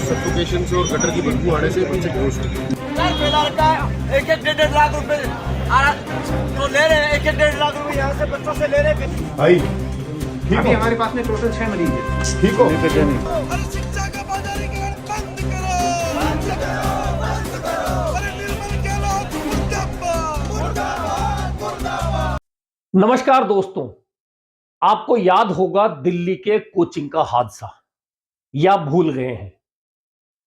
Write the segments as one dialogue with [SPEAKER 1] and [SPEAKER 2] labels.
[SPEAKER 1] Suffocation से और gutter की बदबू आने से बच्चे बेहोश हो गए।
[SPEAKER 2] एक एक 1.5 लाख रुपए जो ले रहे हैं, 1-1.5 लाख रुपए यहाँ से बच्चों से ले रहे हैं।
[SPEAKER 1] भाई ठीक
[SPEAKER 3] अभी
[SPEAKER 1] हो?
[SPEAKER 3] हमारे पास में टोटल 6 मरीज है।
[SPEAKER 1] ठीक हो?
[SPEAKER 2] और शिक्षा का बाजारीकरण बंद करो, बंद करो, बंद करो। अरे निर्मल गहलोत मुर्दाबाद, मुर्दाबाद, मुर्दाबाद।
[SPEAKER 4] नमस्कार दोस्तों, आपको याद होगा दिल्ली के कोचिंग का हादसा, या भूल गए हैं?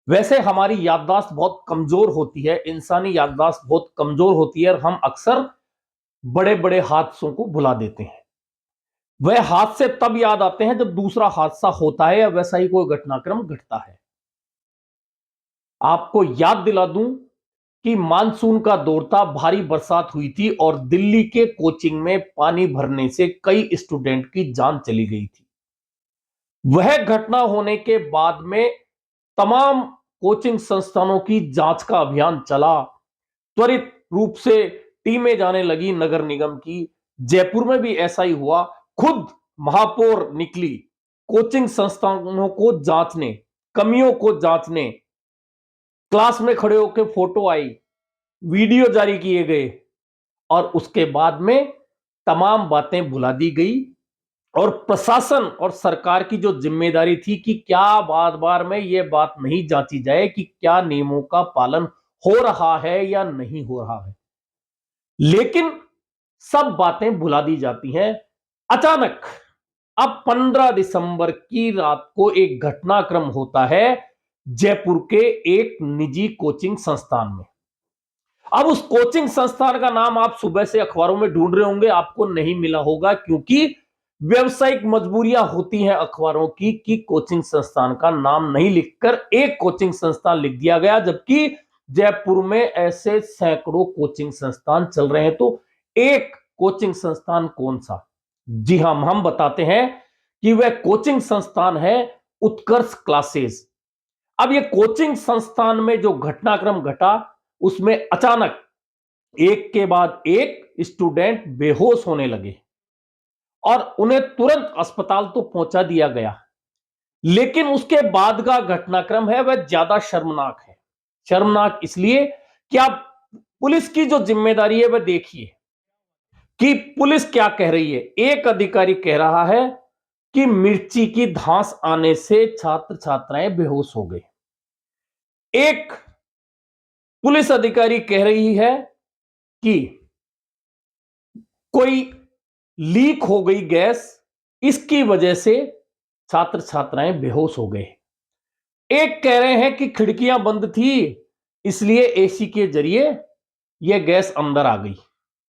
[SPEAKER 4] वैसे हमारी याददाश्त बहुत कमजोर होती है, इंसानी याददाश्त बहुत कमजोर होती है और हम अक्सर बड़े बड़े हादसों को भुला देते हैं। वह हादसे तब याद आते हैं जब दूसरा हादसा होता है या वैसा ही कोई घटनाक्रम घटता है। आपको याद दिला दूं कि मानसून का दौर था, भारी बरसात हुई थी और दिल्ली के कोचिंग में पानी भरने से कई स्टूडेंट की जान चली गई थी। वह घटना होने के बाद में तमाम कोचिंग संस्थानों की जांच का अभियान चला। त्वरित रूप से टीमें जाने लगी नगर निगम की। जयपुर में भी ऐसा ही हुआ। खुद महापौर निकली कोचिंग संस्थानों को जांचने, कमियों को जांचने। क्लास में खड़े होकर फोटो आई, वीडियो जारी किए गए और उसके बाद में तमाम बातें भुला दी गई और प्रशासन और सरकार की जो जिम्मेदारी थी कि क्या बार बार में यह बात नहीं जांची जाए कि क्या नियमों का पालन हो रहा है या नहीं हो रहा है, लेकिन सब बातें भुला दी जाती हैं। अचानक अब 15 दिसंबर की रात को एक घटनाक्रम होता है जयपुर के एक निजी कोचिंग संस्थान में। अब उस कोचिंग संस्थान का नाम आप सुबह से अखबारों में ढूंढ रहे होंगे, आपको नहीं मिला होगा क्योंकि व्यवसायिक मजबूरियां होती हैं अखबारों की कि कोचिंग संस्थान का नाम नहीं लिखकर एक कोचिंग संस्थान लिख दिया गया, जबकि जयपुर में ऐसे सैकड़ों कोचिंग संस्थान चल रहे हैं। तो एक कोचिंग संस्थान कौन सा? जी हां, हम बताते हैं कि वह कोचिंग संस्थान है उत्कर्ष क्लासेस। अब यह कोचिंग संस्थान में जो घटनाक्रम घटा उसमें अचानक एक के बाद एक स्टूडेंट बेहोश होने लगे और उन्हें तुरंत अस्पताल तो पहुंचा दिया गया, लेकिन उसके बाद का घटनाक्रम है वह ज्यादा शर्मनाक है। शर्मनाक इसलिए कि आप पुलिस की जो जिम्मेदारी है वह देखिए कि पुलिस क्या कह रही है। एक अधिकारी कह रहा है कि मिर्ची की धांस आने से छात्र छात्राएं बेहोश हो गए। एक पुलिस अधिकारी कह रही है कि कोई लीक हो गई गैस, इसकी वजह से छात्र छात्राएं बेहोश हो गए। एक कह रहे हैं कि खिड़कियां बंद थी इसलिए एसी के जरिए यह गैस अंदर आ गई।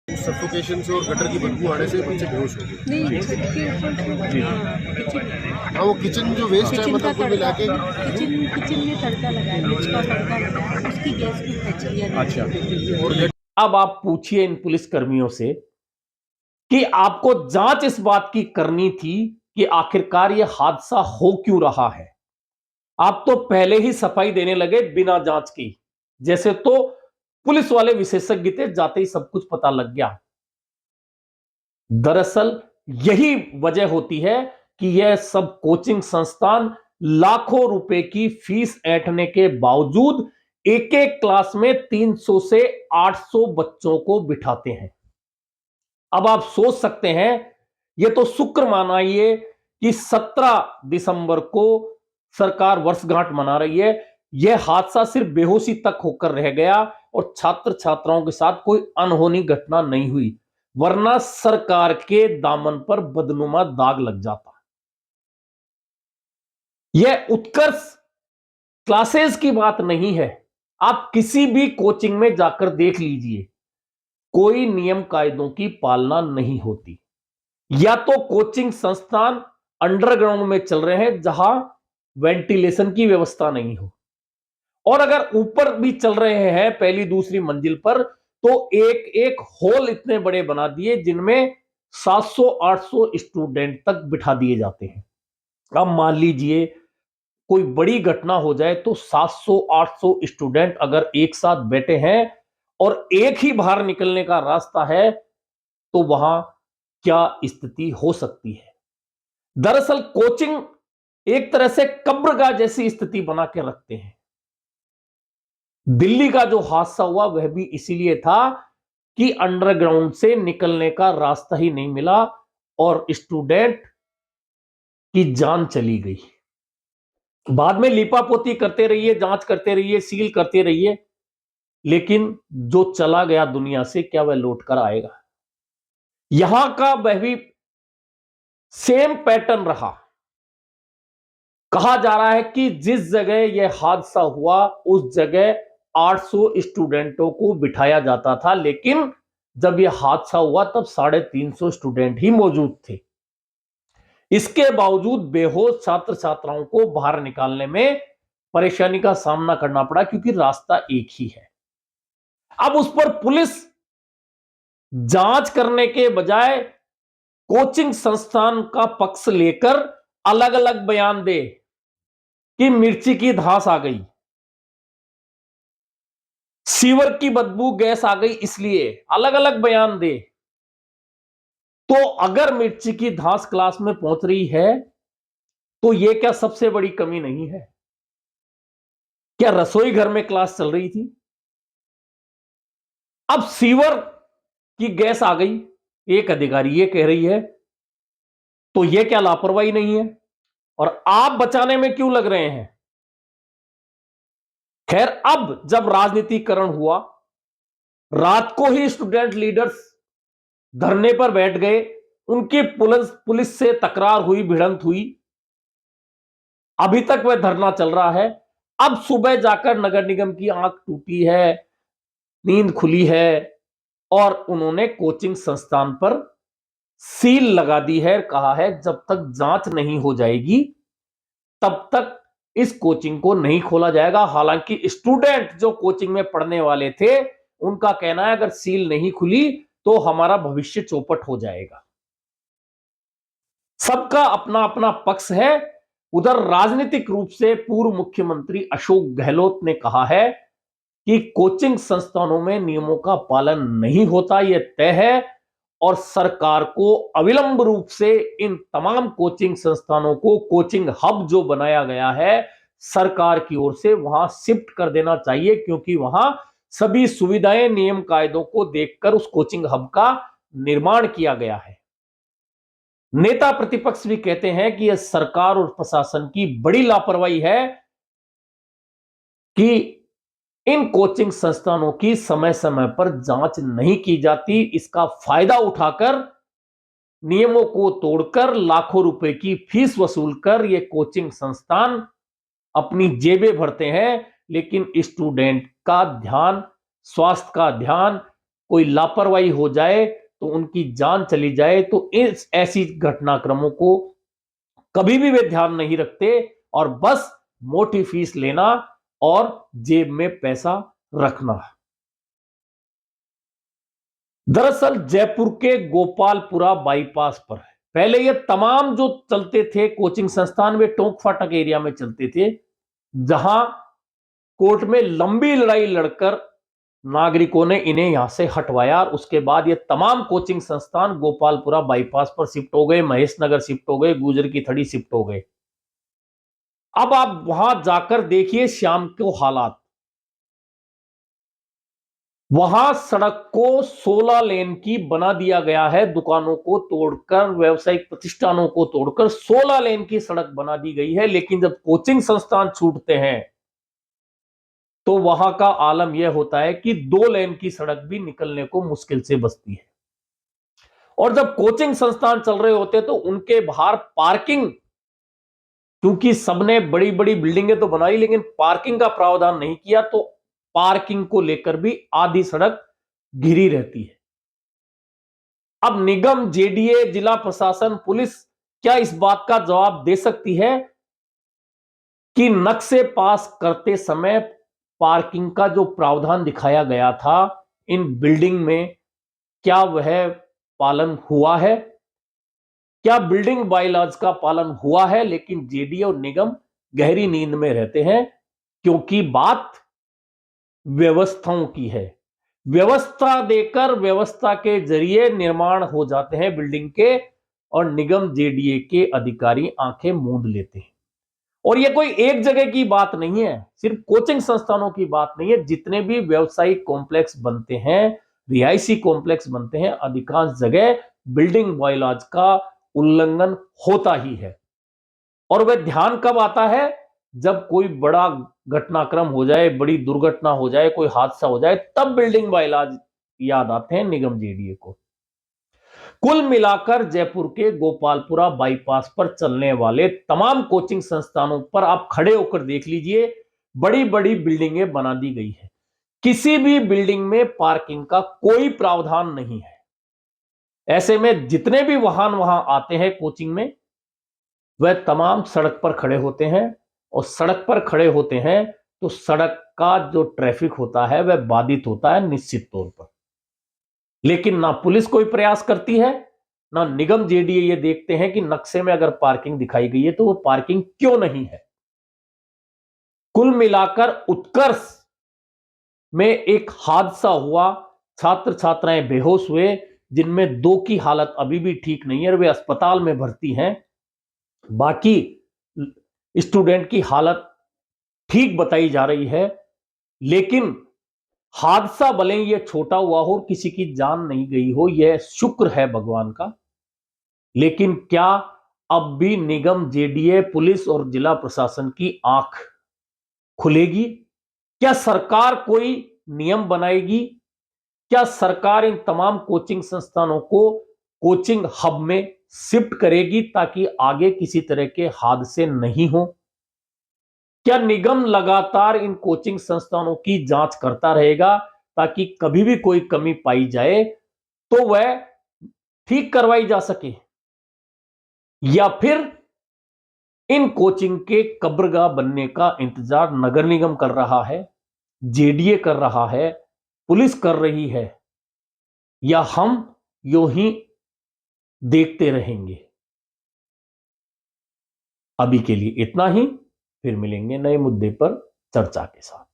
[SPEAKER 1] सफोकेशन से और गटर की बदबू आने से बच्चे बेहोश हो गए।
[SPEAKER 5] नहीं, छत के ऊपर
[SPEAKER 1] जी। हाँ, वो किचन जो वेस्ट है मतलब कुल मिला के
[SPEAKER 5] किचन में तड़का लगाया, मिर्च का तड़का लगाया, उसकी गैस की फैक्ट्री।
[SPEAKER 1] अच्छा। और
[SPEAKER 4] अब आप पूछिए इन पुलिस कर्मियों से कि आपको जांच इस बात की करनी थी कि आखिरकार यह हादसा हो क्यों रहा है। आप तो पहले ही सफाई देने लगे बिना जांच की, जैसे तो पुलिस वाले विशेषज्ञ थे, जाते ही सब कुछ पता लग गया। दरअसल यही वजह होती है कि यह सब कोचिंग संस्थान लाखों रुपए की फीस ऐंठने के बावजूद एक एक क्लास में 300 से 800 बच्चों को बिठाते हैं। अब आप सोच सकते हैं, यह तो शुक्र मनाइए कि 17 दिसंबर को सरकार वर्षगांठ मना रही है। यह हादसा सिर्फ बेहोशी तक होकर रह गया और छात्र छात्राओं के साथ कोई अनहोनी घटना नहीं हुई, वरना सरकार के दामन पर बदनुमा दाग लग जाता। यह उत्कर्ष क्लासेस की बात नहीं है। आप किसी भी कोचिंग में जाकर देख लीजिए, कोई नियम कायदों की पालना नहीं होती। या तो कोचिंग संस्थान अंडरग्राउंड में चल रहे हैं जहां वेंटिलेशन की व्यवस्था नहीं हो, और अगर ऊपर भी चल रहे हैं पहली दूसरी मंजिल पर, तो एक एक हॉल इतने बड़े बना दिए जिनमें 700-800 स्टूडेंट तक बिठा दिए जाते हैं। अब मान लीजिए कोई बड़ी घटना हो जाए तो 700-800 स्टूडेंट अगर एक साथ बैठे हैं और एक ही बाहर निकलने का रास्ता है, तो वहां क्या स्थिति हो सकती है। दरअसल कोचिंग एक तरह से कब्रगाह जैसी स्थिति बना के रखते हैं। दिल्ली का जो हादसा हुआ वह भी इसीलिए था कि अंडरग्राउंड से निकलने का रास्ता ही नहीं मिला और स्टूडेंट की जान चली गई। बाद में लीपापोती करते रहिए, जांच करते रहिए, सील करते रहिए, लेकिन जो चला गया दुनिया से क्या वह लौट कर आएगा? यहां का वह भी सेम पैटर्न रहा। कहा जा रहा है कि जिस जगह यह हादसा हुआ उस जगह 800 स्टूडेंटों को बिठाया जाता था, लेकिन जब यह हादसा हुआ तब 350 स्टूडेंट ही मौजूद थे। इसके बावजूद बेहोश छात्र छात्राओं को बाहर निकालने में परेशानी का सामना करना पड़ा क्योंकि रास्ता एक ही है। अब उस पर पुलिस जांच करने के बजाय कोचिंग संस्थान का पक्ष लेकर अलग अलग बयान दे कि मिर्ची की धास आ गई, सीवर की बदबू गैस आ गई, इसलिए अलग अलग बयान दे। तो अगर मिर्ची की धास क्लास में पहुंच रही है तो यह क्या सबसे बड़ी कमी नहीं है? क्या रसोई घर में क्लास चल रही थी? अब सीवर की गैस आ गई, एक अधिकारी ये कह रही है, तो यह क्या लापरवाही नहीं है? और आप बचाने में क्यों लग रहे हैं? खैर, अब जब राजनीतिकरण हुआ, रात को ही स्टूडेंट लीडर्स धरने पर बैठ गए, उनकी पुलिस से तकरार हुई, भिड़ंत हुई, अभी तक वह धरना चल रहा है। अब सुबह जाकर नगर निगम की आंख टूटी है, नींद खुली है और उन्होंने कोचिंग संस्थान पर सील लगा दी है। कहा है जब तक जांच नहीं हो जाएगी तब तक इस कोचिंग को नहीं खोला जाएगा। हालांकि स्टूडेंट जो कोचिंग में पढ़ने वाले थे उनका कहना है अगर सील नहीं खुली तो हमारा भविष्य चौपट हो जाएगा। सबका अपना अपना पक्ष है। उधर राजनीतिक रूप से पूर्व मुख्यमंत्री अशोक गहलोत ने कहा है कि कोचिंग संस्थानों में नियमों का पालन नहीं होता, यह तय है, और सरकार को अविलंब रूप से इन तमाम कोचिंग संस्थानों को कोचिंग हब जो बनाया गया है सरकार की ओर से वहां शिफ्ट कर देना चाहिए, क्योंकि वहां सभी सुविधाएं नियम कायदों को देखकर उस कोचिंग हब का निर्माण किया गया है। नेता प्रतिपक्ष भी कहते हैं कि यह सरकार और प्रशासन की बड़ी लापरवाही है कि इन कोचिंग संस्थानों की समय समय पर जांच नहीं की जाती। इसका फायदा उठाकर नियमों को तोड़कर लाखों रुपए की फीस वसूलकर ये कोचिंग संस्थान अपनी जेबें भरते हैं, लेकिन स्टूडेंट का ध्यान, स्वास्थ्य का ध्यान, कोई लापरवाही हो जाए तो उनकी जान चली जाए तो इस ऐसी घटनाक्रमों को कभी भी वे ध्यान नहीं रखते और बस मोटी फीस लेना और जेब में पैसा रखना। दरअसल जयपुर के गोपालपुरा बाईपास पर पहले ये तमाम जो चलते थे कोचिंग संस्थान वे टोंक फाटक एरिया में चलते थे, जहां कोर्ट में लंबी लड़ाई लड़कर नागरिकों ने इन्हें यहां से हटवाया और उसके बाद ये तमाम कोचिंग संस्थान गोपालपुरा बाईपास पर शिफ्ट हो गए, महेश नगर शिफ्ट हो गए, गुजर की थड़ी शिफ्ट हो गए। अब आप वहां जाकर देखिए शाम को हालात। वहां सड़क को 16 लेन की बना दिया गया है, दुकानों को तोड़कर, व्यावसायिक प्रतिष्ठानों को तोड़कर 16 लेन की सड़क बना दी गई है। लेकिन जब कोचिंग संस्थान छूटते हैं तो वहां का आलम यह होता है कि 2 लेन की सड़क भी निकलने को मुश्किल से बचती है। और जब कोचिंग संस्थान चल रहे होते तो उनके बाहर पार्किंग, क्योंकि सबने बड़ी बड़ी बिल्डिंगें तो बनाई लेकिन पार्किंग का प्रावधान नहीं किया, तो पार्किंग को लेकर भी आधी सड़क घिरी रहती है। अब निगम, जेडीए, जिला प्रशासन, पुलिस क्या इस बात का जवाब दे सकती है कि नक्शे पास करते समय पार्किंग का जो प्रावधान दिखाया गया था इन बिल्डिंग में क्या वह पालन हुआ है? क्या बिल्डिंग बायलॉज का पालन हुआ है? लेकिन जेडीए और निगम गहरी नींद में रहते हैं, क्योंकि बात व्यवस्थाओं की है। व्यवस्था देकर व्यवस्था के जरिए निर्माण हो जाते हैं बिल्डिंग के, और निगम जेडीए के अधिकारी आंखें मूंद लेते हैं। और ये कोई एक जगह की बात नहीं है, सिर्फ कोचिंग संस्थानों की बात नहीं है। जितने भी व्यावसायिक कॉम्प्लेक्स बनते हैं, रिहायशी कॉम्प्लेक्स बनते हैं, अधिकांश जगह बिल्डिंग बायलॉज का उल्लंघन होता ही है। और वह ध्यान कब आता है? जब कोई बड़ा घटनाक्रम हो जाए, बड़ी दुर्घटना हो जाए, कोई हादसा हो जाए, तब बिल्डिंग बायलॉज याद आते हैं निगम जेडीए को। कुल मिलाकर जयपुर के गोपालपुरा बाईपास पर चलने वाले तमाम कोचिंग संस्थानों पर आप खड़े होकर देख लीजिए, बड़ी बड़ी बिल्डिंगें बना दी गई है। किसी भी बिल्डिंग में पार्किंग का कोई प्रावधान नहीं है। ऐसे में जितने भी वाहन वहां आते हैं कोचिंग में, वह तमाम सड़क पर खड़े होते हैं, और सड़क पर खड़े होते हैं तो सड़क का जो ट्रैफिक होता है वह बाधित होता है निश्चित तौर पर। लेकिन ना पुलिस कोई प्रयास करती है, ना निगम जेडीए ये देखते हैं कि नक्शे में अगर पार्किंग दिखाई गई है तो वो पार्किंग क्यों नहीं है। कुल मिलाकर उत्कर्ष में एक हादसा हुआ, छात्र छात्राएं बेहोश हुए, जिनमें 2 की हालत अभी भी ठीक नहीं है और वे अस्पताल में भर्ती हैं। बाकी स्टूडेंट की हालत ठीक बताई जा रही है। लेकिन हादसा भले ही यह छोटा हुआ हो, किसी की जान नहीं गई हो, यह शुक्र है भगवान का। लेकिन क्या अब भी निगम जेडीए, पुलिस और जिला प्रशासन की आंख खुलेगी? क्या सरकार कोई नियम बनाएगी? क्या सरकार इन तमाम कोचिंग संस्थानों को कोचिंग हब में शिफ्ट करेगी ताकि आगे किसी तरह के हादसे नहीं हो? क्या निगम लगातार इन कोचिंग संस्थानों की जांच करता रहेगा ताकि कभी भी कोई कमी पाई जाए तो वह ठीक करवाई जा सके? या फिर इन कोचिंग के कब्रगाह बनने का इंतजार नगर निगम कर रहा है, जेडीए कर रहा है, पुलिस कर रही है, या हम यूं ही देखते रहेंगे? अभी के लिए इतना ही, फिर मिलेंगे नए मुद्दे पर चर्चा के साथ।